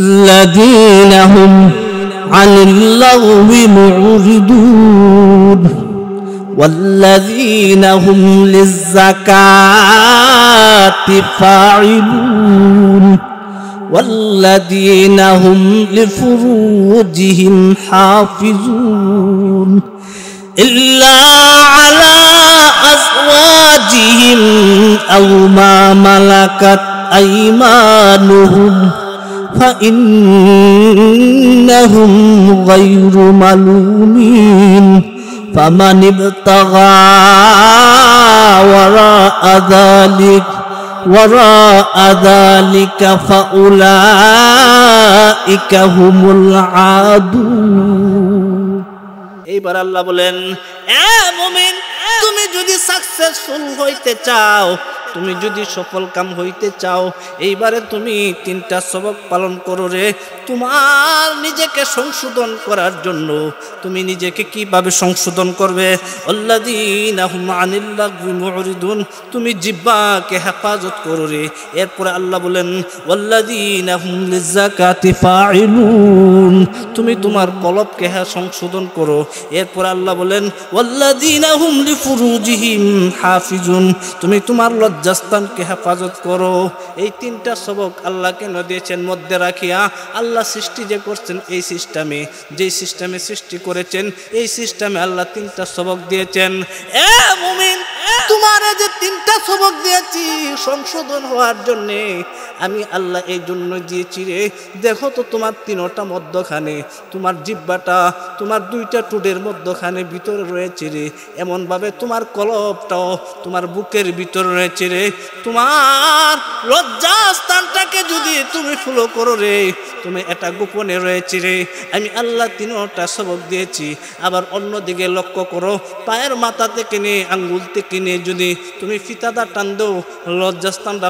الذين هم عن اللغو معرضون والذين هم للزكاة فاعلون والذين هم لفروجهم حافظون إلا على أزواجهم أو ما ملكت أيمانهم فإنهم غير ملومين فمن ابتغى وراء ذلك فأولئك هم العادون এইবার আল্লাহ বলেন, এ মুমিন, তুমি যদি সাকসেসফুল হইতে চাও, তুমি যদি সফল কাম হইতে চাও, এইবারে তুমি তিনটা সবক পালন করো রে। তোমার নিজেকে সংশোধন করার জন্য তুমি নিজেকে কিভাবে সংশোধন করবে? আল্লাযীনা হুম আনিল লাগwi মুরিদুন, তুমি জিহ্বাকে হেফাজত করো রে। এরপরে আল্লাহ বলেন, ওয়াল্লাযীনা হুম লিযাকাতি ফাইলুন, তুমি তোমার কলবকে সংশোধন করো। এরপরে আল্লাহ বলেন, ওয়াল্লাযীনা হুম লিফুরুজিহিম হাফিজুন, তুমি তোমার লজ্জাস্থানকে হেফাজত করো। এই তিনটা সবক আল্লাহ কেন দিয়েছেন? মধ্যে রাখিয়া আল্লাহ সৃষ্টি যে করছেন, এই সিস্টেমে, যেই সিস্টেমে সৃষ্টি করেছেন, এই সিস্টেমে আল্লাহ তিনটা সবক দিয়েছেন। এ মুমিন, তোমার যে তিনটা সবক দিয়েছি সংশোধন হওয়ার জন্যে, আমি আল্লাহ এই জন্য দিয়েছি রে। দেখো তো তোমার তিনটা মধ্যখানে, তোমার জিহ্বাটা তোমার দুইটা টুডের মধ্যখানে ভিতরে রয়েছে রে। এমনভাবে তোমার কলবটাও তোমার বুকের ভিতরে রয়েছে রে। তোমার লজ্জাস্থানটাকে যদি তুমি ফলো করো রে, তুমি এটা গোপনে রয়েছে রে। আমি আল্লাহ তিনটা সবক দিয়েছি। আবার অন্যদিকে লক্ষ্য করো, পায়ের মাথা থেকে নিয়ে আঙ্গুল থেকে নিয়ে যদি তুমি ফিতাদা টান দাও, লজ্জাস্থানটা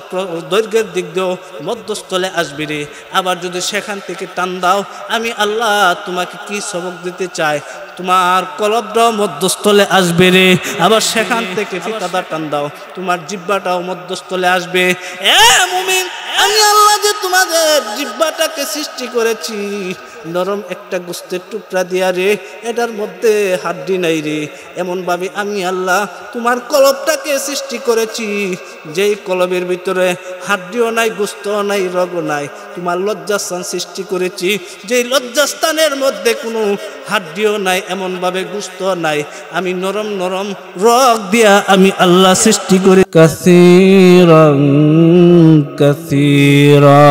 দৈর্ঘ্যের দিক দিয়েও মধ্যস্থলে আসবে রে। আবার যদি সেখান থেকে টান দাও, আমি আল্লাহ তোমাকে কি সবক দিতে চাই? তোমার কলবটাও মধ্যস্থলে আসবে রে। আবার সেখান থেকে ফিতাদা টান দাও, তোমার জিহ্বাটাও মধ্যস্থলে আসবে। এ মুমিন, আমি আল্লাহ যে তোমাদের জিহ্বাটাকে সৃষ্টি করেছি নরম একটা গোস্তের টুকরা দিয়া রে, এটার মধ্যে হাড্ডি নাই রে। এমনভাবে আমি আল্লাহ তোমার কলবটাকে সৃষ্টি করেছি, যেই কলবের ভিতরে হাড্ডিও নাই, গোস্তও নাই, রগও নাই। তোমার লজ্জাস্থান সৃষ্টি করেছি, যেই লজ্জাস্থানের মধ্যে কোনো হাড্ডিও নাই, এমনভাবে গোস্তও নাই। আমি নরম নরম রগ দিয়া আমি আল্লাহ সৃষ্টি করে কাসীরান কাসীরা।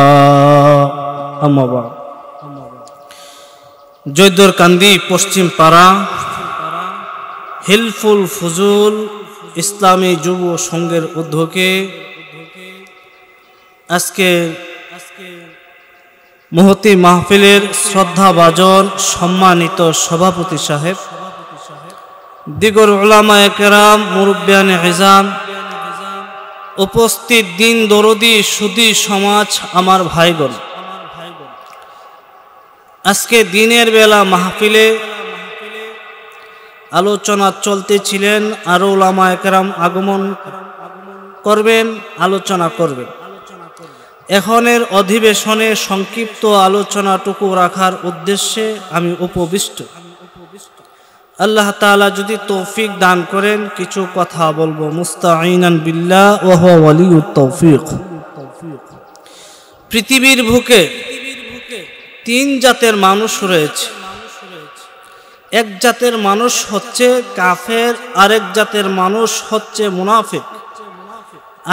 আমাবা জয়দরকান্দি পশ্চিম পাড়া হিলফুল ফুজুল ইসলামী যুব সংঘের উদ্যোগে আজকে মহতি মাহফিলের শ্রদ্ধাভাজন সম্মানিত সভাপতি সাহেব, দিগর উলামায়ে কেরাম, মুরব্বিয়ানে ইজাম, উপস্থিত দিন দরদি সুদী সমাজ, আমার ভাইগণ, আজকে দিনের বেলা মাহফিলে আলোচনা চলতেছিলেন। আরো উলামায়ে কেরাম আগমন করবেন, আলোচনা করবেন। এখনের অধিবেশনে সংক্ষিপ্ত আলোচনাটুকু রাখার উদ্দেশ্যে আমি উপবিষ্ট। আল্লাহ তাআলা যদি তৌফিক দান করেন কিছু কথা বলবো। মুস্তাঈনান বিল্লাহ ওয়া হুয়া ওয়ালিয়ুত তৌফিক। পৃথিবীর বুকে তিন জাতের মানুষ রয়েছে। এক জাতের মানুষ হচ্ছে কাফের, আরেক জাতের মানুষ হচ্ছে মুনাফিক,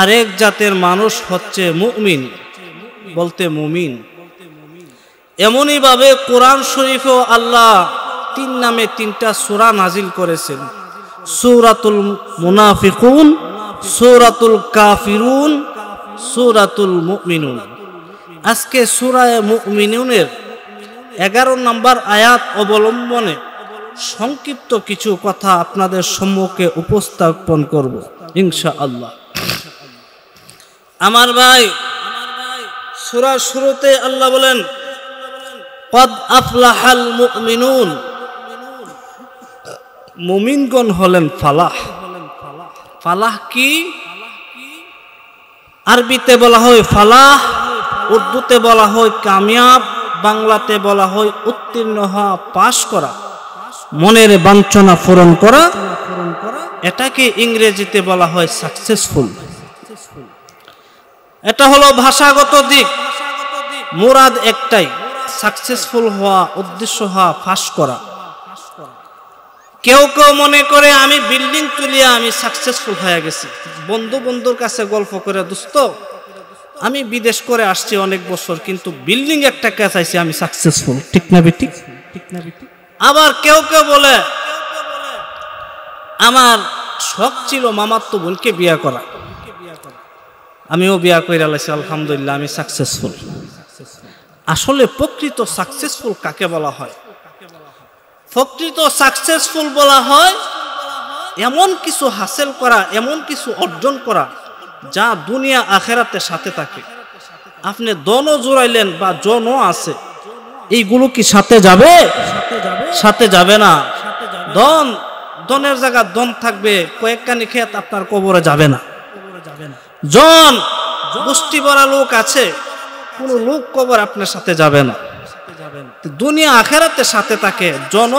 আরেক জাতের মানুষ হচ্ছে মুমিন, বলতে মুমিন। এমনই ভাবে কোরআন শরীফেও আল্লাহ তিন নামে তিনটা সূরা নাজিল করেছেন: সূরাতুল মুনাফিকুন, সূরাতুল কাফিরুন, সূরাতুল মুমিনুন। আজকে সূরা মুমিনুনের 11 নম্বর আয়াত অবলম্বনে সংক্ষিপ্ত কিছু কথা আপনাদের সম্মুখে উপস্থাপন করব ইনশাআল্লাহ। আমার ভাই, সূরার শুরুতে আল্লাহ বলেন, কদ আফলাহাল মুমিনুন, মুমিনগণ হলেন ফালাহ। ফালাহ কি? আরবিতে বলা হয় ফালাহ, উর্দুতে বলা হয় কামিয়াব, বাংলাতে বলা হয় উত্তীর্ণ হওয়া, পাশ করা, মনের বাঞ্ছনা পূরণ করা। এটাকে ইংরেজিতে বলা হয় সাকসেসফুল। এটা হলো ভাষাগত দিক। মুরাদ একটাই, সাকসেসফুল হওয়া, উদ্দেশ্য হওয়া, পাশ করা। কেউ কেউ মনে করে আমি বিল্ডিং তুলিয়া আমি সাকসেসফুল হয়ে গেছি। বন্ধুর কাছে গল্প করে, দোস্ত আমি বিদেশ করে আসছি অনেক বছর, কিন্তু বিল্ডিং একটা চাইছি, আমি সাকসেসফুল। ঠিক না বেঠিক? আবার কেউ কেউ বলে আমার শখ ছিল মামাতো বোনকে বিয়া করা, আমিও বিয়া করে আলাইছি, আলহামদুলিল্লাহ আমি সাকসেসফুল। আসলে প্রকৃত সাকসেসফুল কাকে বলা হয়? প্রকৃত সাকসেসফুল বলা হয় এমন কিছু হাসিল করা, এমন কিছু অর্জন করা যা দুনিয়া আখেরাতে সাথে থাকে। আপনি দনও জোড়াইলেন বা জনও আছে, এইগুলো কি সাথে যাবে? সাথে যাবে না। দনের জায়গা দন থাকবে, কয়েকখানি ক্ষেত আপনার কবরে যাবে না। জন গোষ্ঠী ভরা লোক আছে, কোন লোক কবর আপনার সাথে যাবে না। দুনিয়া আখেরাতে সাথে থাকে, জন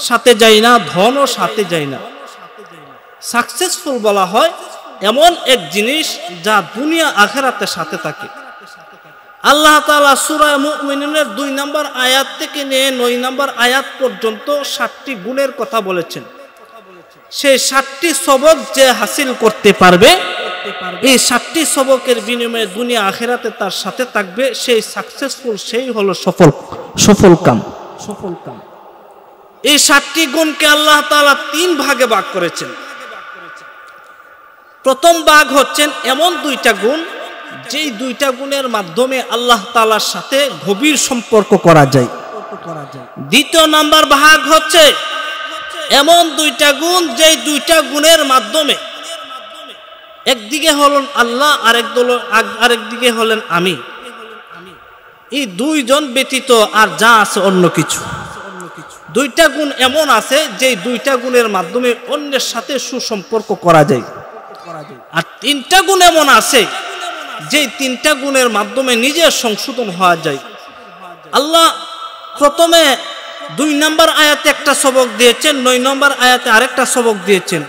সাথে যায় না, ধনও সাথে যায় না। সাকসেসফুল বলা হয় এমন এক জিনিস যা দুনিয়া আখেরাতে সাথে থাকে। আল্লাহ তাআলা সূরা মুমিনুনের 2 নম্বর আয়াত থেকে নিয়ে 9 নম্বর আয়াত পর্যন্ত 7টি গুণের কথা বলেছেন। সেই 7টি সবক যে হাসিল করতে পারবে, এই 7টি সবকের বিনিময়ে দুনিয়া আখেরাতে তার সাথে থাকবে, সেই সাকসেসফুল, সেই হলো সফল কাম। এই 7টি গুণকে আল্লাহ তাআলা 3 ভাগে ভাগ করেছেন। প্রথম ভাগ হচ্ছেন এমন 2টা গুণ, যেই 2টা গুণের মাধ্যমে আল্লাহ তাআলার সাথে গভীর সম্পর্ক করা যায়। দ্বিতীয় নাম্বার ভাগ হচ্ছে এমন 2টা গুণ, যেই 2টা গুণের মাধ্যমে একদিকে হলেন আল্লাহ, আরেকদিকে হলেন আমি। এই 2 জন ব্যতীত আর যা আছে অন্য কিছু। 2টা গুণ এমন আছে যে 2টা গুণের মাধ্যমে অন্যের সাথে সুসম্পর্ক করা যায়। আর 3টা গুণ এমন আছে যে 3টা গুণের মাধ্যমে নিজের সংশোধন হওয়া যায়। আল্লাহ প্রথমে 2 নম্বর আয়াতে একটা সবক দিয়েছেন, 9 নম্বর আয়াতে আরেকটা সবক দিয়েছেন,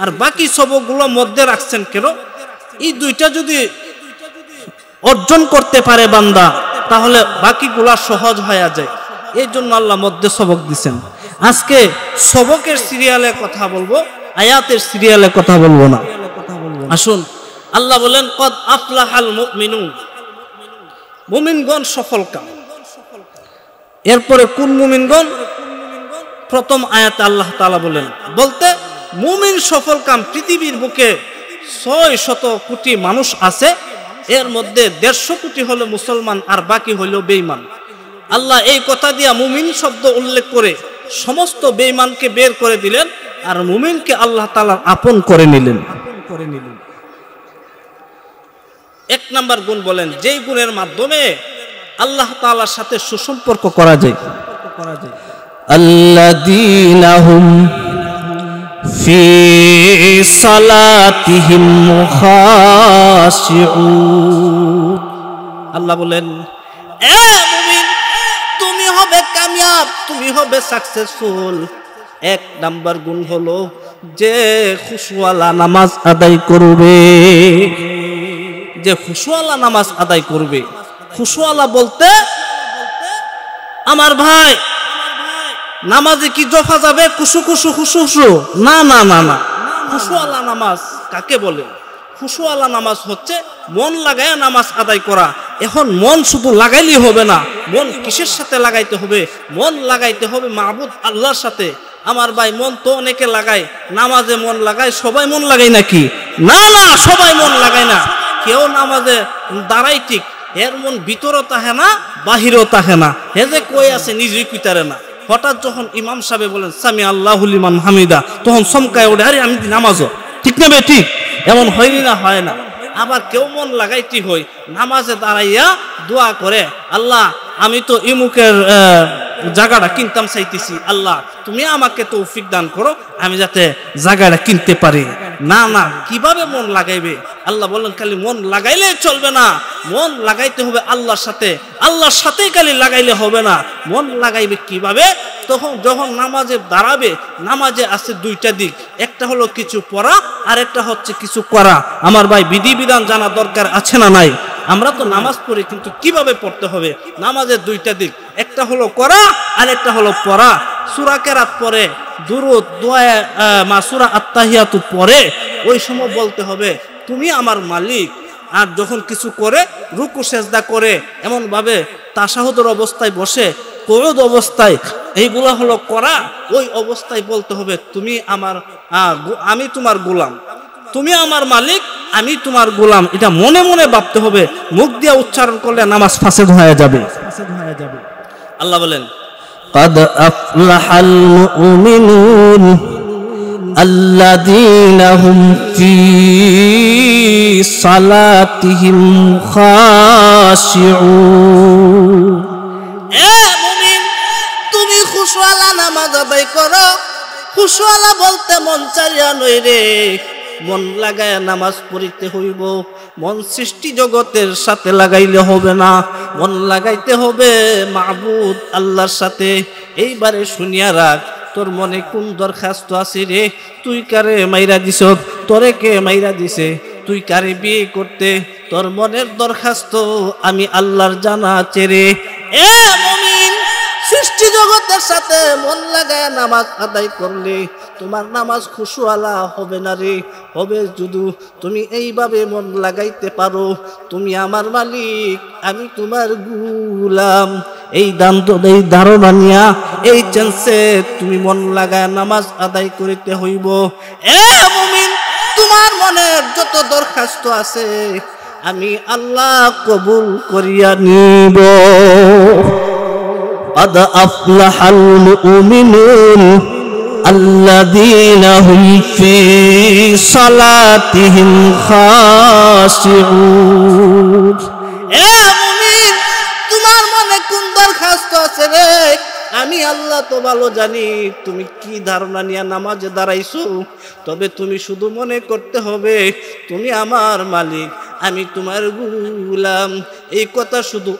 আর বাকি সবকগুলো মধ্যে রাখছেন কেন? এই 2টা যদি অর্জন করতে পারে বান্দা, তাহলে বাকিগুলা সহজ হয়ে যায়। এই জন্য আল্লাহ মধ্যে সবক দিচ্ছেন। আজকে সবকের সিরিয়ালে কথা বলবো, আয়াতের সিরিয়ালে কথা বলবো না। আসুন, আল্লাহ বলেন কদ আফলাহাল মুমিনুন, মুমিনগণ সফল কাম। এরপরে কোন মুমিনগণ? প্রথম আয়াতে আল্লাহ তাআলা বলেন, বলতে মুমিন সফল কাম। পৃথিবীর বুকে 600 কোটি মানুষ আছে, এর মধ্যে 150 কোটি হলো মুসলমান আর বাকি হলো বেঈমান। আল্লাহ এই কথা দিয়া মুমিন শব্দ উল্লেখ করে সমস্ত বেঈমানকে বের করে দিলেন, আর মুমিনকে আল্লাহ তাআলা আপন করে নিলেন। 1 নাম্বার গুণ বলেন, যেই গুণের মাধ্যমে আল্লাহ তাআলার সাথে সুসম্পর্ক করা যায়। আল্লাযীনা হুম ফি সালাতিহিম খাশিউন। আল্লাহ বলেন, এ মুমিন, তুমি হবে কামিয়াব, তুমি হবে সাকসেসফুল। 1 নাম্বার গুণ হলো যে খুশুওয়ালা নামাজ আদায় করবে। যে খুশুওয়ালা নামাজ আদায় করবে। খুশুওয়ালা বলতে আমার ভাই নামাজে কি জফা যাবে? খুশু খুশু খুশু খুশু? না না না না। খুশুওয়ালা নামাজ কাকে বলে? খুশুওয়ালা নামাজ হচ্ছে মন লাগায় নামাজ আদায় করা। এখন মন শুধু লাগাইলেই হবে না, মন কিসের সাথে লাগাইতে হবে? মন লাগাইতে হবে মাবুদ আল্লাহর সাথে। আমার ভাই মন তো অনেকে লাগায়, নামাজে মন লাগায়, সবাই মন লাগায় নাকি? না না, সবাই মন লাগায় না। কেউ নামাজে দাঁড়াই ঠিক, এর মন ভিতরও তাহে না, বাহিরেও তাহে না। হে যে কই আছে নিজেই কুইতারে না। হঠাৎ যখন ইমাম সাহেব বলেন সামি আল্লাহু লিমান হামিদা, তখন চমকায় ওঠে, আরে আমি নামাজও। ঠিক না বে ঠিক? এমন হয়নি না? হয় না। আবার কেউ মন লাগাইতে হয়, নামাজে দাঁড়াইয়া দোয়া করে, আল্লাহ আমি তো ইমুকের জায়গাটা কিনতাম চাইতেছি, আল্লাহ তুমি আমাকে তৌফিক দান করো, আমি যাতে জায়গাটা কিনতে পারি। না না, কিভাবে মন লাগাইবে? আল্লাহ বলেন খালি মন লাগাইলে চলবে না, মন লাগাইতে হবে আল্লাহর সাথে, আল্লাহর সাথেই খালি লাগাইলে হবে না। মন লাগাইবে কিভাবে? তখন যখন নামাজে দাঁড়াবে, নামাজে আছে দুইটা দিক, একটা হলো কিছু পড়া আর একটা হচ্ছে কিছু করা। আমার ভাই বিধিবিধান জানা দরকার আছে না নাই? আমরা তো নামাজ পড়ি, কিন্তু কিভাবে পড়তে হবে? নামাজের দুইটা দিক, একটা হলো করা আর একটা হলো পড়া। সূরা কেরাত পড়ে, দুরূদ দোয়া সূরা আত্তাহিয়াতু পড়ে, ওই সময় বলতে হবে তুমি আমার মালিক। আর যখন কিছু করে রুকু সেজদা করে, এমন ভাবে তাশাহুদের অবস্থায় বসে, কুউদ অবস্থায়, এইগুলা হলো করা। ওই অবস্থায় বলতে হবে তুমি আমার আমি তোমার গোলাম, তুমি আমার মালিক, আমি তোমার গোলাম। এটা মনে মনে ভাবতে হবে, মুখ দিয়ে উচ্চারণ করলে নামাজ ফাসেদ হয়ে যাবে। আল্লাহ বলেন قد أفلح المؤمنون الذين هم في صلاتهم خاشعون। এ মুমিন, তুমি খুশওয়ালা নামাজ আদায় করো। খুশওয়ালা বলতে মন চাইয়া নই রে, মন লাগায় নামাজ পড়িতে হইব। মন সৃষ্টি জগতের সাথে লাগাইলে হবে না, মন লাগাইতে হবে মাবুদ আল্লাহর সাথে। এইবারে শুনিয়া রাখ, তোর মনে কোন দরখাস্ত আছে রে? তুই কারে মাইরা দিছ? তোরে কে মাইরা দিছে? তুই কারে বিয়ে করতে? তোর মনের দরখাস্ত আমি আল্লাহর জানা আছে রে। এ মুমিন, সৃষ্টি জগতের সাথে মন লাগায় নামাজ আদায় করলে তোমার নামাজ খুশুয়ালা হবে না রে। হবে যদি তুমি এইভাবে মন লাগাইতে পারো, তুমি আমার মালিক, আমি তোমার গোলাম। এই ধারণা নিয়া, এই চান্সে তুমি মন লাগায় নামাজ আদায় করিতে হইব। এ মুমিন, তোমার মনের যত দরখাস্ত আছে আমি আল্লাহ কবুল করিয়া নিব। قد أفلح المؤمنون الذين هم في صلاتهم خاشعون। এ মুমিন, তোমার মনে কোন দরখাস্ত আছে রে? আমি আল্লাহ তো ভালো জানি তুমি কি ধারণা নিয়ে নামাজে দাঁড়াইছো। তবে তুমি শুধু মনে করতে হবে তুমি আমার মালিক, আমি তোমার গোলাম। এই কথা শুধু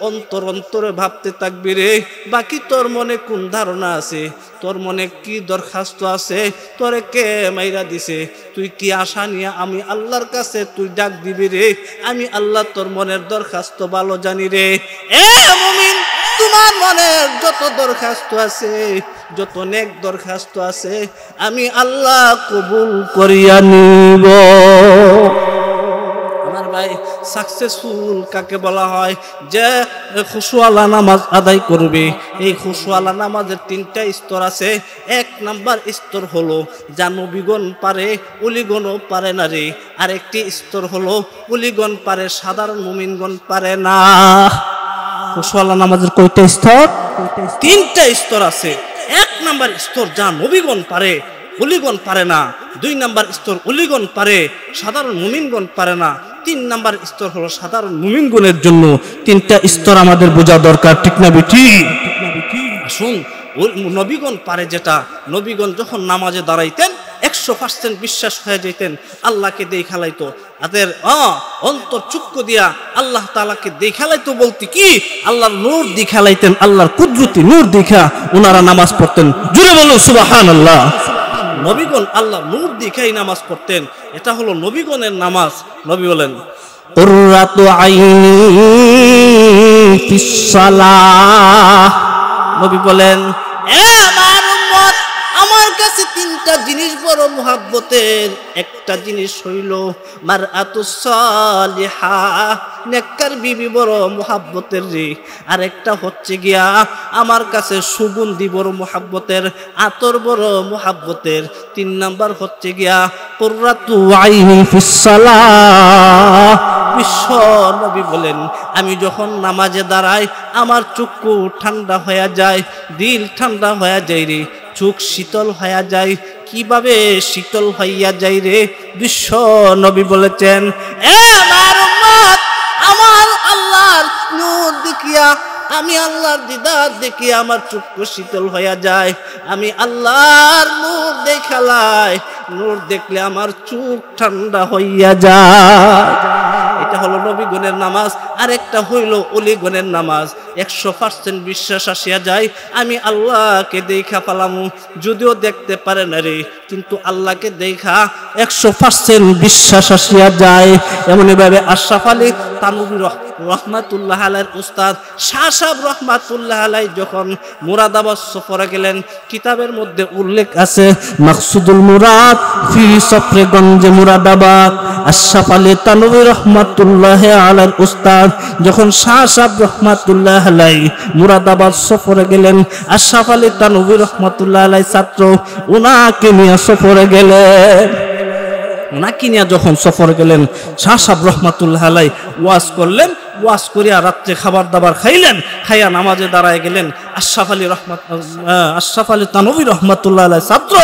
অন্তরে ভাবতে থাকবি রে। বাকি তোর মনে কোন ধারণা আছে, তোর মনে কি দরখাস্ত আছে, তোরে কে মাইরা দিছে, তুই কি আশা নিয়ে আমি আল্লাহর কাছে তুই ডাক দিবি রে? আমি আল্লাহ তোর মনের দরখাস্ত ভালো জানি রে। এ মুমিন, তোমার মনের যত দরখাস্ত আছে, যত নেক দরখাস্ত আছে আমি আল্লাহ কবুল করিয়া নিব। আমার ভাই, সাকসেসফুল কাকে বলা হয়? যে খুশুয়ালা নামাজ আদায় করবে। এই খুশুয়ালা নামাজের তিনটা স্তর আছে। এক নাম্বার স্তর হলো যা নবীগণ পারে, উলিগণও পারে না রে। আরেকটি স্তর হলো উলিগণ পারে, সাধারণ মুমিনগণ পারে না। খুশুয়ালা নামাজের কয়টা স্তর? তিনটা স্তর আছে। এক নাম্বার স্তর যা নবীগণ পারে, উলিগণ পারে না। দুই নাম্বার স্তর উলিগণ পারে, সাধারণ মুমিনগণ পারে না। তিন নাম্বার স্তর হলো সাধারণ মুমিনগণের জন্য। তিনটা স্তর আমাদের বোঝা দরকার, ঠিক না বেঠি? শুন, নবীগণ পারে যেটা, নবীগণ যখন নামাজে দাঁড়াইতেন 100% বিশ্বাস হয়ে যেতেন, আল্লাহকে দেখালাইতো। তাদের অন্তর চক্ষু দিয়া আল্লাহ তাআলাকে দেখালাইতো। বলতে কি, আল্লাহর নূর দেখালাইতেন, আল্লাহর কুদরতি নূর দেখা ওনারা নামাজ পড়তেন। জুড়ে বলুন সুবহানাল্লাহ। নবীগণ আল্লাহ নূর দেখাই নামাজ পড়তেন। এটা হলো নবীগণের নামাজ। নবী বলেন কুররাতু আইনি ফিস সালাহ। নবী বলেন, এ আমার উম্মত, আমার কাছে তিনটা জিনিস বড় মুহাব্বতের। একটা জিনিস হইল মারআতুস সালিহা, নেককার বিবি বড় মুহাব্বতের রে। আরেকটা হচ্ছে গিয়া আমার কাছে সুগন্ধি বড় মুহাব্বতের, আতর বড় মুহাব্বতের। তিন নাম্বার হচ্ছে গিয়া কুররাতু আইনি ফিস সালাহ। বিশ্ব নবী বলেন, আমি যখন নামাজে দাঁড়াই আমার চক্ষু ঠান্ডা হয়ে যায়, দিল ঠান্ডা হয়ে যায় রে, চোখ শীতল হয়ে যায়। কিভাবে শীতল হইয়া যায় রে? বিশ্ব নবী বলেছেন, এ আমার উম্মত, আমার আল্লাহর নূর দেখিয়া, আমি আল্লাহর দিদার দেখিয়া আমার চক্ষু শীতল হইয়া যায়। আমি আল্লাহর নূর দেখালাই নূর দেখলে আমার চোখ ঠান্ডা হইয়া যায়। এটা হলো নবীগণের নামাজ। আরেকটা হইল ওলিগণের নামাজ। 100% বিশ্বাস আসিয়া যায় আমি আল্লাহকে দেখা পালামু, যদিও দেখতে পারে না রে, কিন্তু আল্লাহকে দেখা 100% বিশ্বাস আসিয়া যায়। এমনইভাবে আশরাফ আলী তানভী রহমাতুল্লাহ আলাইহির উস্তাদ শাহ সাহেব রহমাতুল্লাহ আলাইহি যখন মুরাদাবাদ সফরে গেলেন, কিতাবের মধ্যে উল্লেখ আছে মাকসুদুল মুরাদ ফি সফরেগঞ্জে মুরাদাবাদ। আশরাফ আলী তানভী রহমাতুল্লাহ আলাইহির উস্তাদ যখন শাহ সাহেব রহমাতুল্লাহ আলাইহি মুরাদাবাদ সফরে গেলেন, আশরাফ আলী তানভী রহমাতুল্লাহ আলাইহি ছাত্র উনাকে নিয়ে সফরে গেলেন। ওনাকে নিয়ে যখন সফরে গেলেন, শাহ সাহেব রহমাতুল্লাহ আলাইহি ওয়াজ করলেন। ওয়াজ করিয়া রাত্রে খাবার দাবার খাইলেন, খাইয়া নামাজে দাঁড়ায় গেলেন। আশরাফ আলী তানভী রহমাতুল্লাহ আলাইহি ছাত্র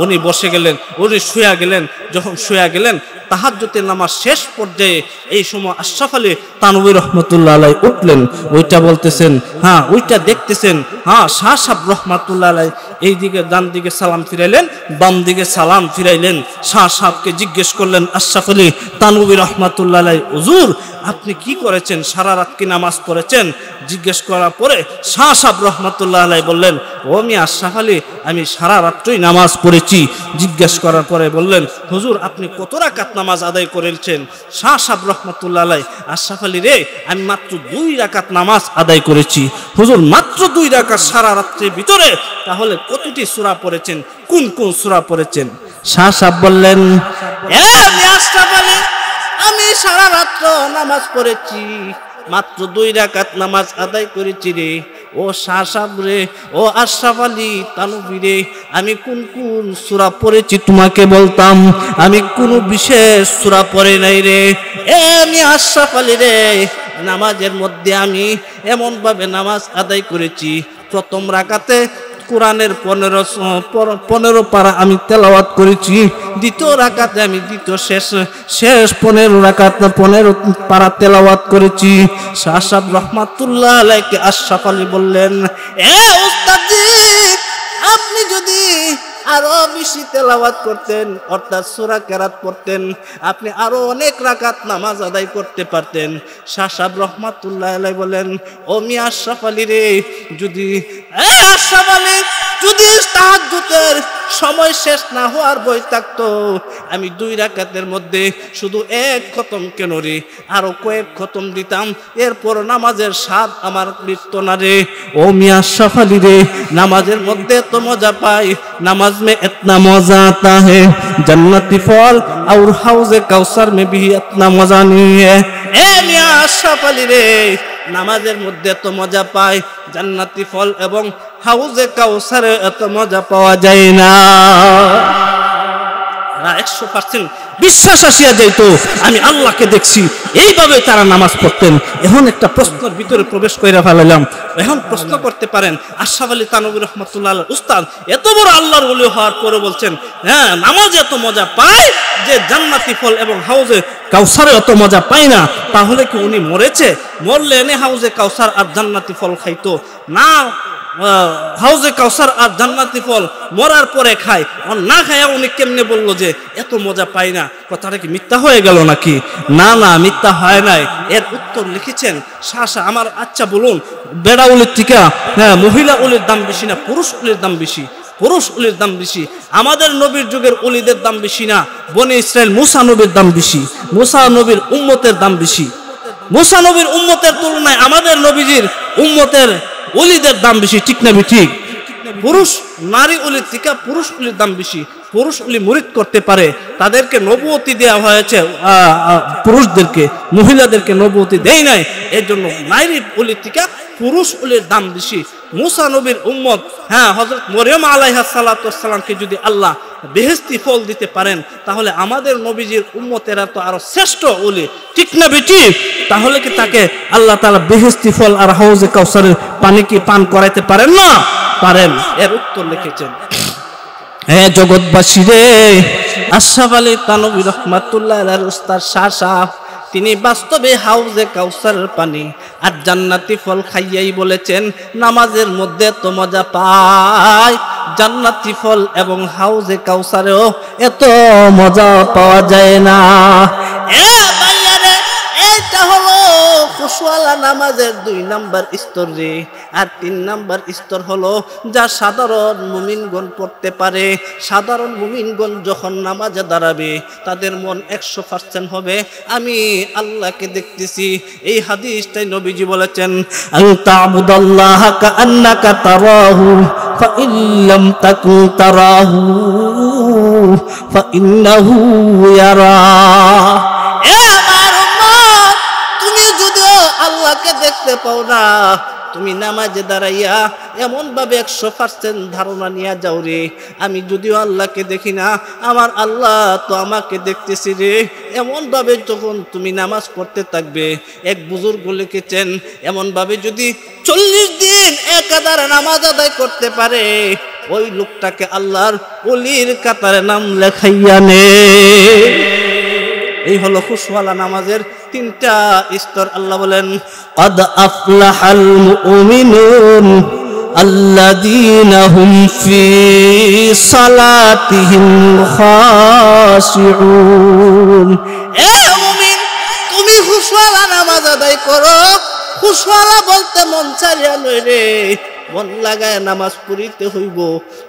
উনি বসে গেলেন, উনি শুয়া গেলেন। যখন শুয়া গেলেন, তাহাজ্জুদের নামাজ শেষ পর্যায়ে এই সময় আশরাফ আলী তানভী রহমাতুল্লাহ আলাইহি উঠলেন। ওইটা বলতেছেন, হ্যাঁ ওইটা দেখতেছেন, হ্যাঁ শাহ সাহেব রহমাতুল্লাহ আলাইহি এই দিকে ডান দিকে সালাম ফিরাইলেন, বাম দিকে সালাম ফিরাইলেন। শাহ সাহেবকে জিজ্ঞেস করলেন আশরাফ আলী তানভী রহমাতুল্লাহ আলাইহি, হুজুর আপনি কি করেছেন, সারা রাত কি নামাজ পড়েছেন? জিজ্ঞেস করার পরে শাহ সাহেব রহমাতুল্লাহ আলাইহি বললেন, ও আমি আশরাফ আলী, আমি সারা রাত্রই নামাজ পড়েছি। জিজ্ঞেস করার পরে বললেন, হুজুর আপনি কত রাকাত নামাজ আদায় করেছেন? শাহ সাহেব রহমাতুল্লাহ আলাইহি, আশরাফ আলী রে, আমি মাত্র 2 রাকাত নামাজ আদায় করেছি। হুজুর মাত্র 2 রাকাত সারা রাত্রির ভিতরে, তাহলে কতটি সূরা পড়েছেন, কোন কোন সূরা পড়েছেন? শাহ সাহেব বললেন, আমি আশরাফ আলী, আমি সারা রাত্র নামাজ পড়েছি, মাত্র 2 রাকাত নামাজ আদায় করেছি রে। ও শাহ সাহেব রে, ও আশরাফ আলী তানভী রে, আমি কোন কোন সূরা পড়েছি তোমাকে বলতাম, আমি কোনো বিশেষ সূরা পড়ে নাই রে। আমি আশরাফ আলী রে, নামাজের মধ্যে আমি এমন ভাবে নামাজ আদায় করেছি, প্রথম রাকাতে কোরআনের 15 পারা আমি তেলাওয়াত করেছি, দ্বিতীয় রাকাতে আমি শেষ 15 রাকাত 15 পারা তেলাওয়াত করেছি। শাহ সাহেব রহমাতুল্লাহ আলাইহি আশরাফ আলী বললেন, উস্তাদজি আপনি যদি আরো বেশি তেলাওয়াত করতেন, অর্থাৎ সূরা কেরাত পড়তেন, আপনি আরো অনেক রাকাত নামাজ আদায় করতে পারতেন। শাহ সাহেব রহমাতুল্লাহ আলাইহি বলেন, ও মিয়া আশরাফ আলী রে, যদি আশরাফ আলী যদি তাহাজ্জুদের সময় শেষ না হওয়ার বই থাকতো, আমি 2 রাকাতের মধ্যে শুধু 1 খতম কেন রে, আরো কয়েক খতম দিতাম, এরপর নামাজের স্বাদ আমার মৃত্যু না রে। ও মিয়া আশরাফ আলী রে, নামাজের মধ্যে তো মজা পাই, নামাজ में इतना मजा आता है, जन्नती फल और हौज कौसर में भी इतना मजा नहीं है। মিয়া আশরাফ আলী রে, নামাজের মধ্যে তো মজা পাই, জান্নাতি ফল এবং হাউজে কাউসারে এত মজা পাওয়া যায় না। 100% বিশ্বাস আসিয়া যাইতো আমি আল্লাহকে দেখছি, এইভাবে তারা নামাজ পড়তেন। এখন একটা প্রশ্নের ভিতরে প্রবেশ কইরা ফেলাইলাম। এখন প্রশ্ন করতে পারেন, আশরাফ আলী তানভী রহমাতুল্লাহ আলাইহি উস্তাদ এত বড় আল্লাহর ওলি হওয়ার পরে বলছেন, হ্যাঁ নামাজ এত মজা পায় যে জান্নাতি ফল এবং হাউজে কাউসারে এত মজা পায় না, তাহলে কি উনি মরেছে? মরলে এনে হাউজে কাউসার আর জান্নাতি ফল খাইতো না? হাউজে কাউসার আর জান্নাতি ফল মরার পরে খায়, আর না খায়া উনি কেমনে বললো যে এত মজা পায় না? কথাটা কি মিথ্যা হয়ে গেল নাকি? না না, মিথ্যা হয় নাই। এর উত্তর লিখেছেন শাহ আমার, আচ্ছা বলুন, বেড়া উলির থেকে মহিলা উলির দাম বেশি না পুরুষ উলির দাম বেশি? পুরুষ উলির দাম বেশি। আমাদের নবীর যুগের উলিদের দাম বেশি না, বনি ইসরাইল মুসা নবীর দাম বেশি, মুসা নবীর উম্মতের দাম বেশি। মুসা নবীর উম্মতের তুলনায় আমাদের নবীজির উম্মতের ওলিদের দাম বেশি, ঠিক না ঠিক? পুরুষ নারী ওলির থেকে পুরুষ ওলির দাম বেশি। পুরুষ ওলি মুরিদ করতে পারে, তাদেরকে নবুয়তি দেওয়া হয়েছে, পুরুষদেরকে, মহিলাদেরকে নবুয়তি দেয় নাই। এর জন্য নারী ওলির থেকে পুরুষ ওলির দাম বেশি। মুসা নবীর উম্মত, হ্যাঁ হযরত মরিয়ম আলাইহিস সালাতু ওয়াস সালামকে যদি আল্লাহ বেহেশতি ফল দিতে পারেন, তাহলে আমাদের নবীজির উম্মতেরা তো আরো শ্রেষ্ঠ ওলি, ঠিক না বেটি? তাহলে কি তাকে আল্লাহ তাআলা বেহেশতি ফল আর হাউজে কাউসারের পানি কি পান করাইতে পারেন না? পারেন। এর উত্তর লিখেছেন, হে জগৎবাসী রে, আশরাফ আলী তানভী রহমাতুল্লাহ আলাইহির উস্তাদ শাহ তিনি বাস্তবে হাউজে কাউসারের পানি আর জান্নাতি ফল খাইয়াই বলেছেন নামাজের মধ্যে তো মজা পায়, জান্নাতি ফল এবং হাউজে কাউসারেও এত মজা পাওয়া যায় না। এটা হলো খুশওয়ালা নামাজের 2 নাম্বার স্তর রে। আর 3 নাম্বার স্তর হলো যা সাধারণ মুমিনগণ পড়তে পারে। সাধারণ মুমিনগণ যখন নামাজে দাঁড়াবে তাদের মন 100% হবে আমি আল্লাহকে দেখতেছি। এই হাদিসটাই নবীজি বলেছেন, আনতা আবুদাল্লাহা কাআন্নাকা তারাহু ফাইন লাম তাকুন তারাহু ফাইন্নাহু ইয়ারা। আল্লাহকে দেখতে পাও না, তুমি নামাজে দাঁড়াইয়া এমন ভাবে 100% ধারণা নিয়ে যাও রে, আমি যদিও আল্লাহকে দেখি না, আমার আল্লাহ তো আমাকে দেখতেছি রে। এমন ভাবে যখন তুমি নামাজ পড়তে থাকবে, এক বুজুর্গ লিখেছেন এমন ভাবে যদি 40 দিন একাধারে নামাজ আদায় করতে পারে, ওই লোকটাকে আল্লাহর ওলির কাতারে নাম লেখাইয়া নে। এই হলো খুশওয়ালা নামাজের 3টা স্তর। আল্লাহ বলেন, قد أفلح المؤمنون الذين هم في صلاتهم خاشعون। এ মুমিন, তুমি খুশওয়ালা নামাজ আদায় করো। খুশওয়ালা বলতে মন ছাড়িয়া নয় রে, মন লাগায় নামাজ পড়িতে হইব।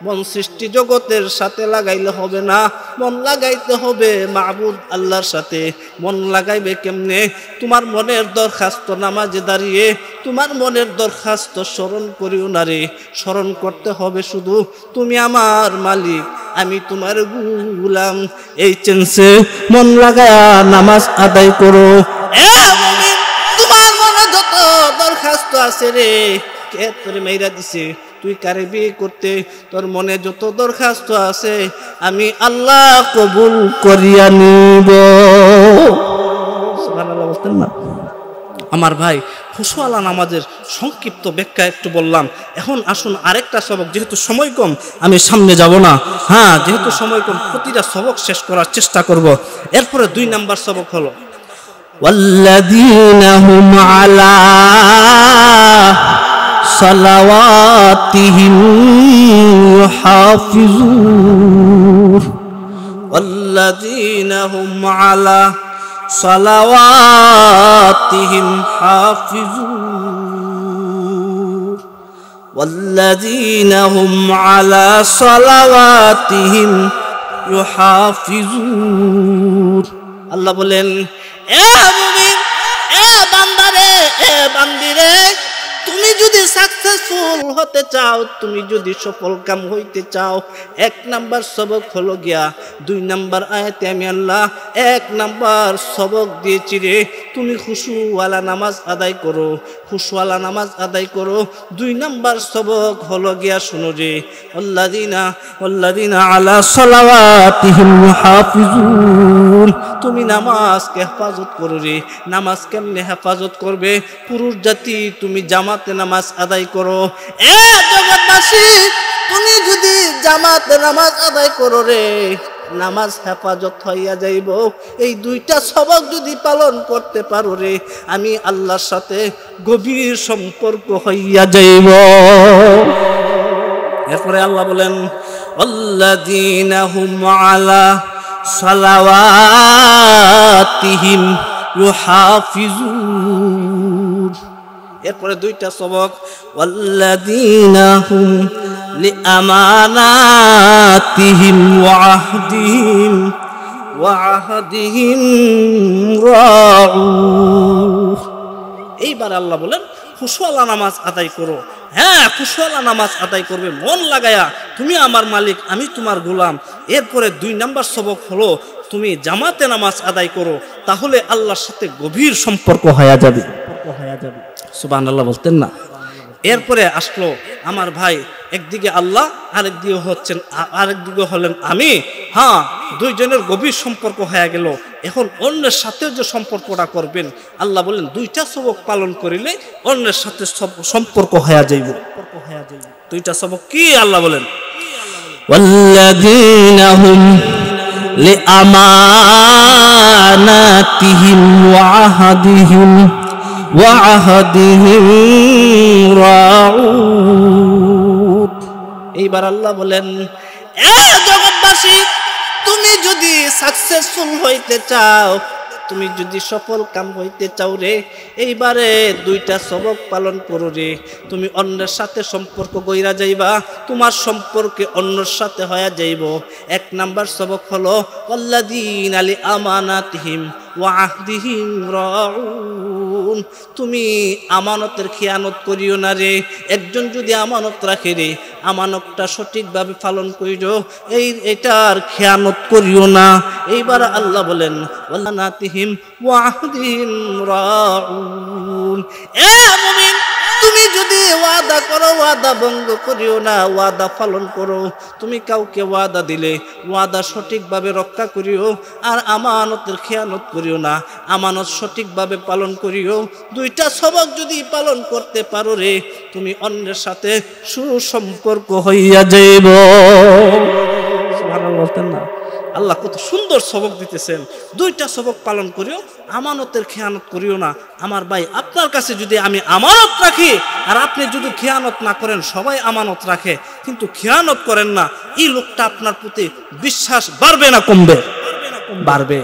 মন সৃষ্টি জগতের সাথে লাগাইলে হবে না, মন লাগাইতে হবে মাবুদ আল্লাহর সাথে। মন লাগাইবে কেমনে? তোমার মনের দরখাস্ত নামাজে দাঁড়িয়ে তোমার মনের দরখাস্ত স্মরণ করিও না রে। স্মরণ করতে হবে শুধু তুমি আমার মালিক, আমি তোমার গোলাম। এই চেন্সে মন লাগায়া নামাজ আদায় করো। এ মুমিন, তোমার মনে যত দরখাস্ত আছে রে, কে তোরে মেইরা দিছে, তুই কারে বিয়ে করতে, তোর মনে যত দরখাস্ত আছে আমি আল্লাহ কবুল করিয়া নিব। সুবহানাল্লাহ বলতেন না? আমার ভাই, খুশওয়ালা নামাজের সংক্ষিপ্ত ব্যাখ্যা একটু বললাম। এখন আসুন আরেকটা সবক, যেহেতু সময় কম আমি সামনে যাব না। হ্যাঁ, যেহেতু সময় কম প্রতিটা সবক শেষ করার চেষ্টা করব। এরপরে 2 নাম্বার সবক হলো ওয়াল্লাযীনা হুম আলা সালাওয়াতিহিম ইউহাফিজুন। ওয়াল্লাযীনা হুম আলা সালাওয়াতিহিম হাফিজুন। ওয়াল্লাযীনা হুম আলা সালাওয়াতিহিম ইউহাফিজুন। আল্লাহ বলেন, এ মুমিন, এ বান্দারে, এ বান্দিরে, তুমি যদি সাকসেসফুল হতে চাও, তুমি যদি সফল কাম হইতে চাও, 1 নাম্বার সবক হলো গিয়া 2 নাম্বার আয়াতে আমি আল্লাহ 1 নাম্বার সবক দিয়েছি রে, তুমি খুশুওয়ালা নামাজ আদায় করো, খুশুওয়ালা নামাজ আদায় করো। 2 নাম্বার সবক হলো গিয়া শুনো রে, আল্লাযীনা আলা সালাওয়াতিহিম ইউহাফিজুন। তুমি নামাজকে হেফাজত করো রে। নামাজ কেমনে হেফাজত করবে? পুরুষ জাতি তুমি জামাতে নামাজ আদায় করো। এ জগৎবাসী, তুমি যদি জামাতে নামাজ আদায় করো রে, নামাজ হেফাজত হইয়া যাইব। এই 2টা সবক যদি পালন করতে পারো রে, আমি আল্লাহর সাথে গভীর সম্পর্ক হইয়া যাইব। এরপরে আল্লাহ বলেন, আল্লাযীনা হুম আলা সালাওয়াতিহিম ইউহাফিজুন। এরপরে 2টা সবক, ওয়াল্লাযীনা হুম লিআমানাতিহিম ওয়া আহদিহিম রাউন। এইবার আল্লাহ বলেন, খুশওয়ালা নামাজ আদায় করো। হ্যাঁ, খুশওয়ালা নামাজ আদায় করবে মন লাগায়া, তুমি আমার মালিক, আমি তোমার গোলাম। এরপরে 2 নাম্বার সবক হলো তুমি জামাতে নামাজ আদায় করো, তাহলে আল্লাহর সাথে গভীর সম্পর্ক হয়ে যাবে। সুবহানাল্লাহ বলতেন না? এরপরে আসলো আমার ভাই, একদিকে আল্লাহ, আরেকদিকে হলেন আমি। হ্যাঁ, 2 জনের গভীর সম্পর্ক হয়ে গেল। এখন অন্যের সাথে যে সম্পর্কটা করবেন, আল্লাহ বলেন 2টা সবক পালন করিলে অন্যের সাথে সম্পর্ক হয়ে যাইব। 2টা সবক কি? আল্লাহ বলেন, ওয়াল্লাযীনা হুম লিআমানাতিহিম ওয়া আহদিহিম রাউন। এইবার আল্লাহ বলেন, এ জগৎবাসী, তুমি যদি সাকসেসফুল হইতে চাও, তুমি যদি সফল কাম হইতে চাও রে, এইবারে দুইটা সবক পালন করো রে। তুমি অন্যের সাথে সম্পর্ক গইরা যাইবা, তোমার সম্পর্কে অন্যের সাথে হয়ে যাইব। এক নাম্বার সবক হলো আল্লাযীনা আলি আমানাতিহিম ওয়া আহদিহিম রাউন। তুমি আমানতের খেয়ানত করিও না রে। একজন যদি আমানত রাখে রে, আমানতটা সঠিকভাবে পালন করিও, এটার খেয়ানত করিও না। এইবার আল্লাহ বলেন ওয়ালানাতিহিম ওয়া আহদিহিম রাউন। এ মুমিন, তুমি যদি ওয়াদা করো, ওয়াদা ভঙ্গ করিও না, ওয়াদা পালন করো। তুমি কাউকে ওয়াদা দিলে ওয়াদা সঠিকভাবে রক্ষা করিও, আর আমানতের খেয়ানত করিও না, আমানত সঠিকভাবে পালন করিও। দুইটা সবক যদি পালন করতে পারো রে, তুমি অন্যের সাথে সুসম্পর্ক হইয়া যাইব। সুবহানাল্লাহ বলতেন না? আল্লাহ কত সুন্দর সবক দিতেছেন। দুইটা সবক পালন করিও, আমানতের খেয়ানত করিও না। আমার ভাই, আপনার কাছে যদি আমি আমানত রাখি আর আপনি যদি খেয়ানত না করেন, সবাই আমানত রাখে কিন্তু খেয়ানত করেন না, এই লোকটা আপনার প্রতি বিশ্বাস বাড়বে না কমবে? বাড়বে।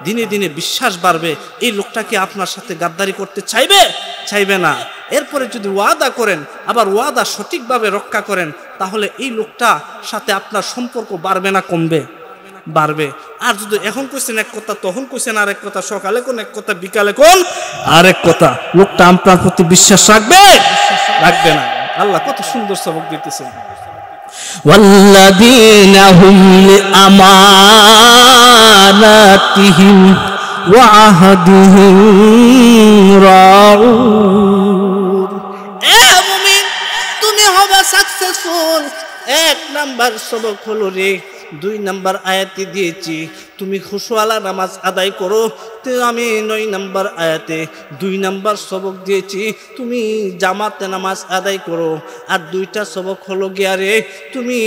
দিনে দিনে বিশ্বাস বাড়বে। এই লোকটা কি আপনার সাথে গাদ্দারি করতে চাইবে? চাইবে না। এরপরে যদি ওয়াদা করেন, আবার ওয়াদা সঠিকভাবে রক্ষা করেন, তাহলে এই লোকটা সাথে আপনার সম্পর্ক বাড়বে না কমবে? বাড়বে। আর যদি এখন কইছেন এক কথা, তখন কইছেন আরেক কথা, সকালে কোন এক কথা, বিকালে কোন আরেক কথা, লোকটা আপনার প্রতি বিশ্বাস রাখবে? রাখবে না। আল্লাহ কত সুন্দর সবক দিতেছেন। ওয়াল্লাযীনা হুম লিআমানাতিহিম ওয়া আহদিহিম রাউন। এ মুমিন, তুমি হবে সাকসেসফুল। এক নাম্বার সবক হলো রে, 2 নাম্বার আয়াতে দিয়েছি তুমি খুশুওয়ালা নামাজ আদায় করো। তো আমি 9 নাম্বার আয়াতে 2 নাম্বার সবক দিয়েছি তুমি জামাতে নামাজ আদায় করো। আর 2টা সবক হলো গিয়া রে, তুমি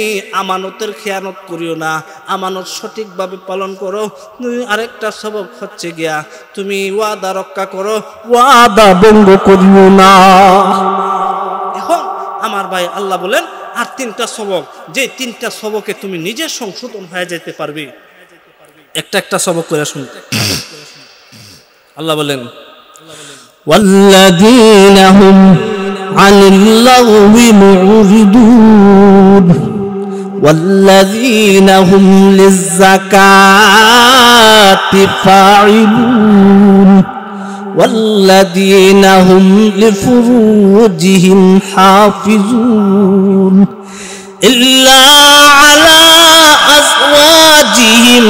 আমানতের খেয়ানত করিও না, আমানত সঠিকভাবে পালন করো। আরেকটা সবক হচ্ছে গিয়া তুমি ওয়াদা রক্ষা করো, ওয়াদা ভঙ্গ করিও না। এখন আমার ভাই আল্লাহ বলেন আর 3টা সবক, যে 3টা সবকে তুমি নিজে সংশোধন হয়ে যেতে পারবে। একটা একটা সবক করে শুন। আল্লাহ বলেন ওয়াল্লাযীনা হুম আনিল লাগwi মুরিদুন ওয়াল্লাযীনা হুম লিয-যাকাতি ফাঈলুন والذين هم لفروجهم حافظون إلا على أزواجهم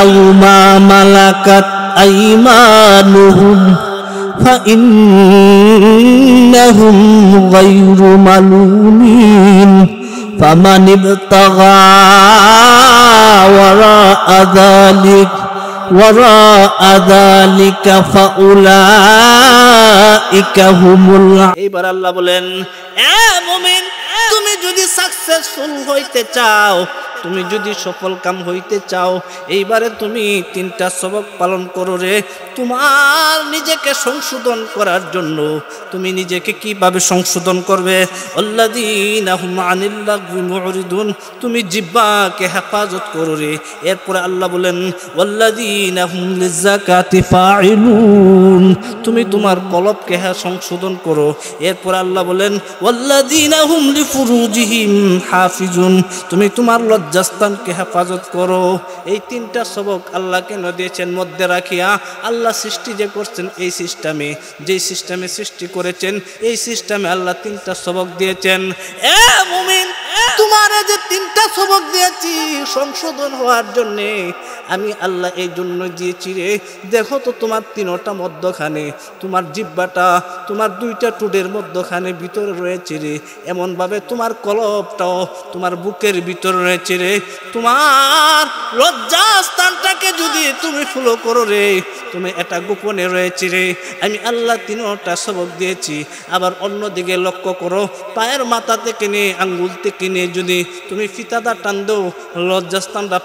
أو ما ملكت أيمانهم فإنهم غير ملومين فمن ابتغى وراء ذلك فأولئك هم এইবার আল্লাহ বলেন, এ মুমিন, তুমি যদি সাকসেসফুল হইতে চাও, তুমি যদি সফল কাম হইতে চাও, এইবারে তুমি 3টা সবক পালন করো রে। তোমার নিজেকে সংশোধন করার জন্য তুমি নিজেকে কিভাবে সংশোধন করবে? আল্লাযীনা হুম আনিল লাগwi মুরিদুন, তুমি জিহ্বাকে হেফাজত করো রে। এরপরে আল্লাহ বলেন ওয়াল্লাযীনা হুম লিয-যাকাতি ফাঈলুন, তুমি তোমার কলবকে সংশোধন করো। এরপরে আল্লাহ বলেন ওয়াল্লাযীনা হুম লিফুরুজিহিম হাফিজুন, তুমি তোমার লজ্জাস্থানকে হেফাজত করো। এই 3টা সবক আল্লাহ কেন দিয়েছেন? মধ্যে রাখিয়া আল্লাহ সৃষ্টি যে করছেন, এই সিস্টেমে, যে সিস্টেমে সৃষ্টি করেছেন, এই সিস্টেমে আল্লাহ 3টা সবক দিয়েছেন। এ মুমিন, তোমার যে 3টা সবক দিয়েছি সংশোধন হওয়ার জন্যে, আমি আল্লাহ এই জন্য দিয়েছি রে। দেখো তো তোমার 3টা মধ্যখানে, তোমার জিহ্বাটা তোমার 2টা টুডের মধ্যখানে ভিতরে রয়েছে রে। এমনভাবে তোমার কলবটাও তোমার বুকের ভিতরে রয়েছে রে। তোমার লজ্জাস্থানটাকে যদি তুমি ফলো করো রে, তুমি এটা গোপনে রয়েছে রে। আমি আল্লাহ 3টা সবক দিয়েছি। আবার অন্যদিকে লক্ষ্য করো, পায়ের মাথা থেকে নিয়ে আঙ্গুল থেকে নিয়ে যদি তুমি ফিতাটা টান দাও, লজ্জাস্থানটা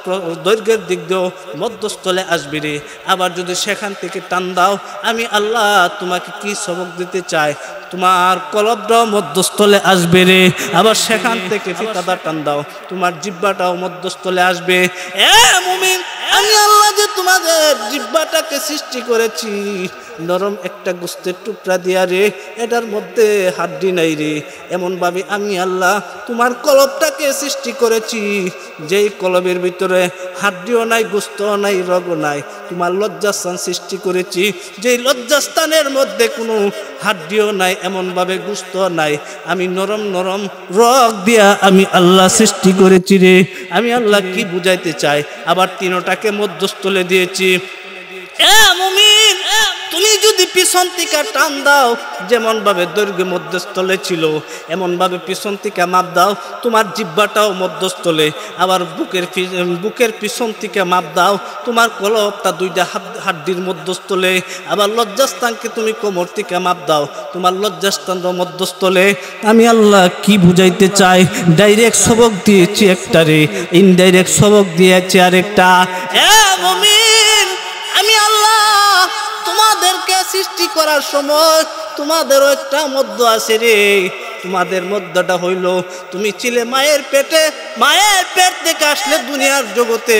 দৈর্ঘ্যের দিক দাও, মধ্যস্থলে আসবে রে। আবার যদি সেখান থেকে টান দাও, আমি আল্লাহ তোমাকে কি সবক দিতে চাই, তোমার কলবটাও মধ্যস্থলে আসবে রে। আবার সেখান থেকে ফিতাটা টান দাও, তোমার জিহ্বাটাও মধ্যস্থলে আসবে। এ মুমিন, আমি আল্লাহ যে তোমাদের জিহ্বাটাকে সৃষ্টি করেছি নরম একটা গোস্তের টুকরা দিয়া রে, এটার মধ্যে হাড্ডি নাই রে। এমনভাবে আমি আল্লাহ তোমার কলবটাকে সৃষ্টি করেছি, যেই কলবের ভিতরে হাড্ডিও নাই, গোস্তও নাই, রগও নাই। তোমার লজ্জাস্থান সৃষ্টি করেছি, যেই লজ্জাস্থানের মধ্যে কোনো হাড্ডিও নাই, এমনভাবে গোস্তও নাই। আমি নরম নরম রগ দিয়া আমি আল্লাহ সৃষ্টি করেছি রে। আমি আল্লাহ কি বুঝাইতে চাই? আবার তিনটাকে মধ্যস্থলে দিয়েছি। এ মুমিন, তুমি যদি পিছন থেকে টান দাও, যেমন ভাবে দৈর্ঘ্য মধ্যস্থলে ছিল, এমন ভাবে পিছন থেকে মাপ দাও, তোমার জিহ্বাটাও মধ্যস্থলে। আবার বুকের পিছন থেকে মাপ দাও, তোমার কলবটা দুইটা হাড্ডির মধ্যস্থলে। আবার লজ্জাস্থানকে তুমি কোমর থেকে মাপ দাও, তোমার লজ্জাস্থানও মধ্যস্থলে। আমি আল্লাহ কি বুঝাইতে চাই? ডাইরেক্ট সবক দিয়েছি একটা রে, ইনডাইরেক্ট সবক দিয়েছি আরেকটা। এ মুমিন, আমি আল্লাহ তোমাদেরকে সৃষ্টি করার সময় তোমাদেরও একটা মধ্য আছে রে। তোমাদের মধ্যটা হইল, তুমি ছিলে মায়ের পেটে, মায়ের পেট থেকে আসলে দুনিয়ার জগতে।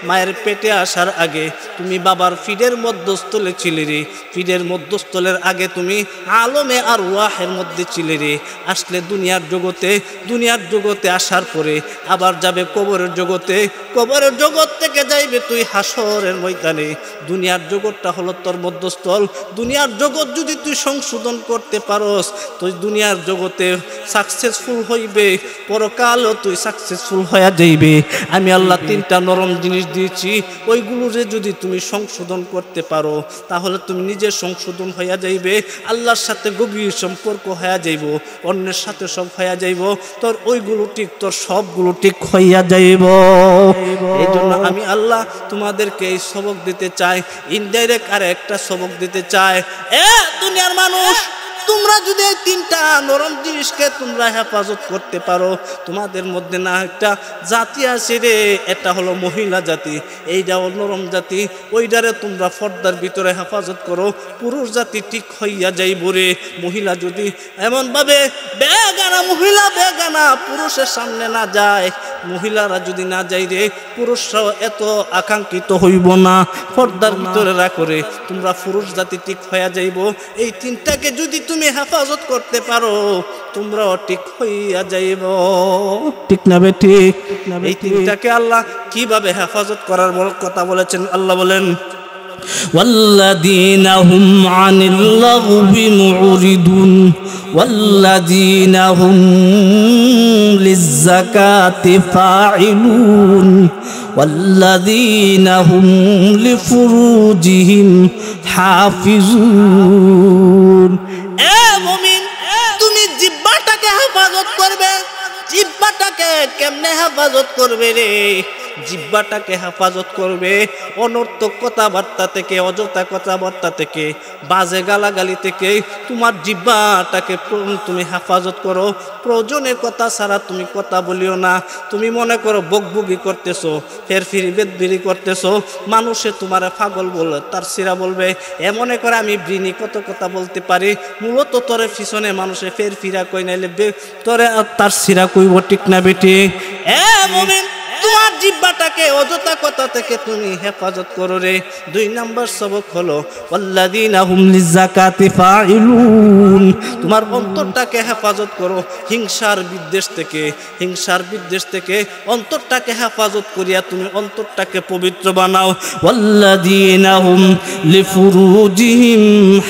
মায়ের পেটে আসার আগে তুমি বাবার ফিডের মধ্যস্থলে ছিলে রে। ফিডের মধ্যস্থলের আগে তুমি আলমে আর ওয়াহের মধ্যে ছিলে রে। আসলে দুনিয়ার জগতে, দুনিয়ার জগতে আসার পরে আবার যাবে কবরের জগতে, কবরের জগৎ থেকে যাইবে তুই হাসরের ময়দানে। দুনিয়ার জগৎটা হলো তোর মধ্যস্থল। দুনিয়ার জগৎ যদি তুই সংশোধন করতে পারস, তুই দুনিয়ার জগতে সাকসেসফুল হইবে, পরকালও তুই সাকসেসফুল হয়ে যাইবে। আমি আল্লাহ তিনটা নরম জিনিস দিয়েছি, ওইগুলোরে যদি তুমি সংশোধন করতে পারো, তাহলে তুমি নিজে সংশোধন হইয়া যাইবে, আল্লাহর সাথে গভীর সম্পর্ক হইয়া যাইব, অন্যের সাথে সব হইয়া যাইব, তোর ওইগুলো ঠিক, তোর সবগুলো ঠিক হইয়া যাইব। এই জন্য আমি আল্লাহ তোমাদেরকে এই সবক দিতে চাই, ইনডাইরেক্ট আর একটা সবক দিতে চাই। এ দুনিয়ার মানুষ, তোমরা যদি এই তিনটা নরম জিনিসকে তোমরা হেফাজত করতে পারো, তোমাদের মধ্যে না একটা জাতি আছে রে, এটা হলো মহিলা জাতি, এইটাও নরম জাতি, ওইটারে তোমরা পর্দার ভিতরে হেফাজত করো, পুরুষ জাতি ঠিক হইয়া যাইব রে। মহিলা যদি এমনভাবে বেগানা, মহিলা বেগানা পুরুষের সামনে না যায়, মহিলারা যদি না যাই রে, পুরুষরাও এত আকাঙ্ক্ষিত হইব না। পর্দার ভিতরে রাখো রে, তোমরা পুরুষ জাতি ঠিক হইয়া যাইব। এই তিনটাকে যদি তুমি হেফাজত করতে পারো, তোমরাও ঠিক হইয়া যাইব। ঠিক না বে ঠিক? এই তিনটাকে আল্লাহ কিভাবে হেফাজত করার কথা বলেছেন? আল্লাহ বলেন, والذين هم عن اللغو معرضون والذين هم للزكاة فاعلون والذين هم لفروجهم حافظون। এ মুমিন, তুমি জিহ্বাটাকে হেফাজত করবে। জিহ্বাটাকে কেমনে হেফাজত করবে রে? জিহ্বাটাকে হেফাজত করবে অনর্থক কথাবার্তা থেকে, অযথা কথাবার্তা থেকে, বাজে গালাগালি থেকে। তোমার জিহ্বাটাকে তুমি হেফাজত করো। প্রয়োজনের কথা ছাড়া তুমি কথা বলিও না। তুমি মনে করো বকবুকি করতেছো, ফেরফিরি বেদবিরি করতেছো, মানুষে তোমার পাগল বলে, তার সিরা বলবে। মনে করে আমি ব্রিনি কত কথা বলতে পারি, মূলত তোরে পিছনে মানুষে ফেরফিরা কই নাইলে তোরে তার সিরা কইব। ঠিক না বেটি? এ মুমিন, তোমার জিহ্বাটাকে অযথা কথা থেকে তুমি হেফাজত করো রে। 2 নম্বর সবক হলো ওয়াল্লাযীনা হুম লিযাকাতি ফাইলুন। তোমার অন্তরটাকে হেফাজত করো হিংসার বিদ্বেষ থেকে। হিংসার বিদ্বেষ থেকে অন্তরটাকে হেফাজত করিয়া তুমি অন্তরটাকে পবিত্র বানাও। ওয়াল্লাযীনা হুম লিফুরুজিহিম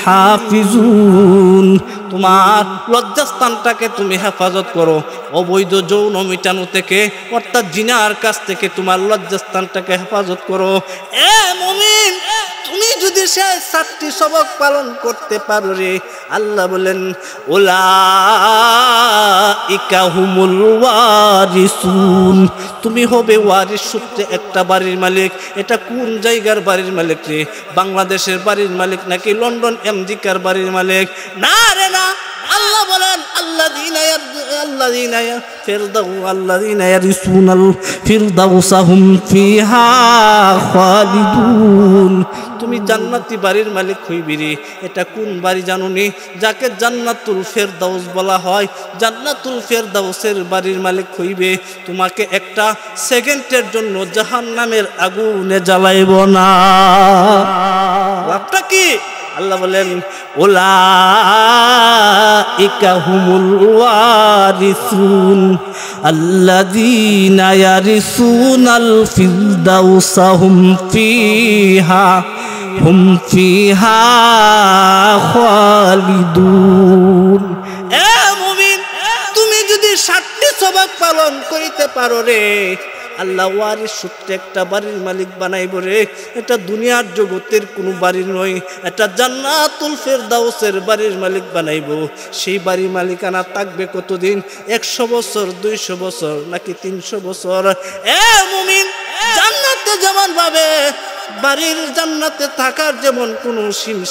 হাফিজুন। তোমার লজ্জাস্থানটাকে তুমি হেফাজত করো অবৈধ যৌন মিটানো থেকে, অর্থাৎ জিনার কাছ থেকে তোমার লজ্জাস্থানটাকে হেফাজত করো। এ মুমিন, তুমি যদি সেই 7টি সবক পালন করতে পারো রে, আল্লাহ বলেন উলাইকা হুমুল ওয়ারিসুন। তুমি হবে ওয়ারিস সূত্রে একটা বাড়ির মালিক। এটা কোন জায়গার বাড়ির মালিক রে? বাংলাদেশের বাড়ির মালিক নাকি লন্ডন আমেরিকার বাড়ির মালিক? না রে না। আল্লাহ বলেন الذين يرثون الفردوس هم فيها خالدون তুমি জান্নাতি বাড়ির মালিক হইবি রে। এটা কোন বাড়ি জানোনি? যাকে জান্নাতুল ফেরদাউস বলা হয়। জান্নাতুল ফেরদাউসের বাড়ির মালিক হইবে। তোমাকে একটা সেকেন্ডের জন্য জাহান্নামের আগুনে জ্বালাইব না। লাভটা কি? আল্লাহ বলেন উলাইকা হুমুল ওয়ারিসুন আল্লাযীনা ইয়ারিসুনাল ফিরদাউসা হুম ফিহা খালিদুন। এ মুমিন, তুমি যদি 7টি সবক পালন করিতে পারো রে, আল্লাহ ওয়ারিস সূত্রে একটা বাড়ির মালিক বানাইব রে। এটা দুনিয়ার জগতের কোনো বাড়ি নয়, এটা জান্নাতুল ফেরদাউসের বাড়ির মালিক বানাইব। সেই বাড়ির মালিকানা থাকবে কতদিন? 100 বছর, 200 বছর, নাকি 300 বছর? এ মুমিন, জান্নাতে যেমন ভাবে বাড়ির জান্নাতে থাকার যেমন কোনো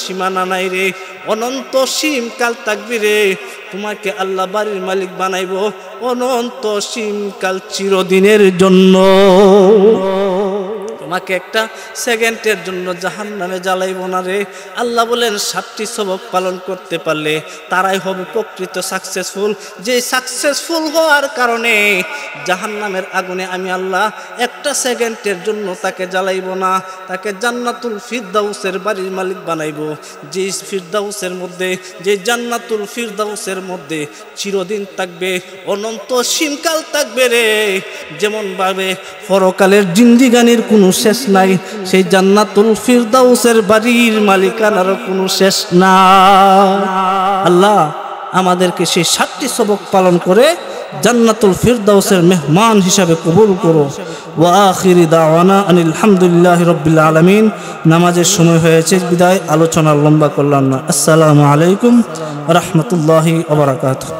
সীমানা নাই রে, অনন্ত সীমকাল থাকবি রে। তোমাকে আল্লাহ বাড়ির মালিক বানাইব অনন্ত সীমকাল, চিরদিনের জন্য। তোমাকে একটা সেকেন্ডের জন্য জাহান্নামে জ্বালাইব না রে। আল্লাহ বলেন 7টি সবক পালন করতে পারলে তারাই হবে প্রকৃত সাকসেসফুল। যে সাকসেসফুল হওয়ার কারণে জাহান্নামের আগুনে আমি আল্লাহ একটা সেকেন্ডের জন্য তাকে জ্বালাইব না, তাকে জান্নাতুল ফিরদাউসের বাড়ির মালিক বানাইব। যে ফিরদাউসের মধ্যে, যে জান্নাতুল ফিরদাউসের মধ্যে চিরদিন থাকবে, অনন্ত সীমকাল থাকবে রে। যেমন ভাবে পরকালের জিন্দিগানির কোনো শেষ নাই, সেই জান্নাতুল ফিরদাউসের বাড়ির মালিকানার কোনো শেষ না। আল্লাহ আমাদেরকে সেই 7টি সবক পালন করে জান্নাতুল ফিরদাউসের মেহমান হিসাবে কবুল করো। ওয়া আখিরি দাওয়ানা আনিল হামদুলিল্লাহি রাব্বিল আলামিন। নামাজের সময় হয়েছে, বিদায়। আলোচনা লম্বা করলাম না। আসসালামু আলাইকুম ওয়া রাহমাতুল্লাহি ওয়া বারাকাতুহু।